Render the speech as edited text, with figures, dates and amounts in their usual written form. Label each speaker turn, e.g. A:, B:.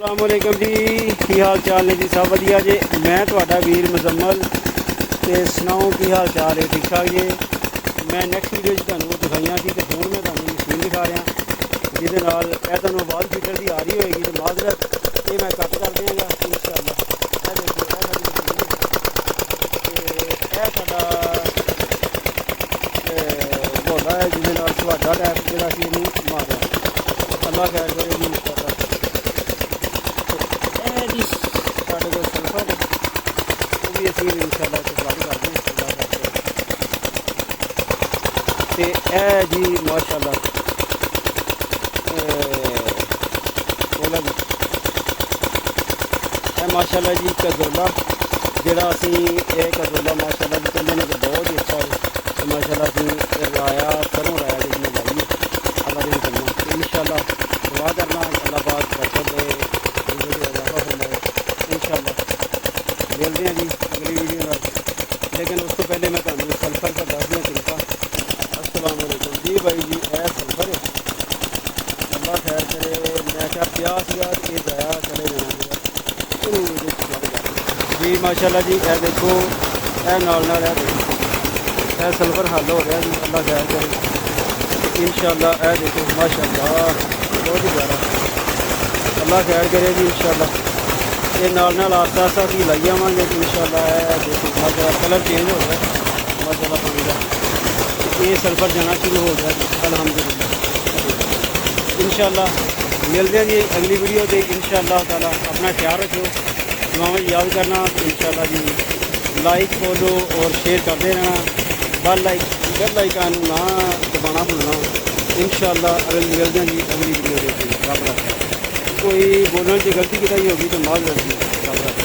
A: अस्सलाम वालेकुम जी, की हाल चाल ने जी? सब वधिया जे। मैं तुहाडा वीर मुजम्मल ते सुनाओ की हाल चाल है? ठीक ठाक जे। मैं नैक्सट वीडियो तुहानूं दिखाइयां सी ते हुण मैं तुहानूं मशीन दिखा रहा जिहदे नाल ਇਹ ਤੁਹਾਨੂੰ आवाज़ फीटर की आ रही होएगी तो माजरत ये मैं कट कर देंगा इंशाअल्लाह। ਇਹ देखो ਇਹ ਸਾਡਾ घोड़ा है जिहदे नाल ਤੁਹਾਡਾ टैप ਜਿਹੜਾ ਸੀ ਇਹਨੂੰ मारिया। अल्लाह खैर करे जी इंशाअल्लाह। जी साढ़े को सल्फर वो भी असी इंशाअल्लाह सप्लाई करते हैं। तो यह जी माशाअल्लाह बोला जी माशाअल्लाह जी कजोला जोड़ा असी ये कजोला माशाअल्लाह जी कहते हैं कि बहुत ही अच्छा है। तो माशाअल्लाह असी राया करों राया जी लाइए अल्लाह के करना इंशाअल्लाह। दुआ करना अल्लाह पाक बरकत दे इंशाअल्लाह। मिलते हैं जी अगली वीडियो में, लेकिन उस तो पहले मैं तुम्हें सल्फर का दस दिया तरीका। अस्सलाम वालेकुम जी भाई जी। ए सल्फर है अल्लाह खैर करे। मैं क्या प्यास यार ये जाया चले जाना जी माशाअल्लाह जी। ए देखो ए नाल नाल ए सल्फर हल हो रहा जी अल्लाह खैर करे इंशाअल्लाह। ए देखो माशाअल्लाह बहुत ही ज़्यादा अल्लाह खैर करे जी इंशाअल्लाह। ये नाल आस्ता आस्ता अभी लाई आवेंगे इंशाअल्लाह। देखो माशाअल्लाह कलर चेंज हो गया माशाअल्लाह पानी का। ये सल्फर जाना शुरू हो गया अल्हम्दुलिल्लाह इंशाअल्लाह। मिलते हैं जी अगली वीडियो से इंशाअल्लाह ताला। अपना ख्याल रखियो, दुआएं याद करना इंशाअल्लाह जी। लाइक फॉलो और शेयर करते रहना। बेल आइकन ना दबाना भूलना इंशाअल्लाह। अगली मिलते हैं जी अगली वीडियो से। रब रखा कोई बोलने की गलती की होगी तो माल रखी रब रखा।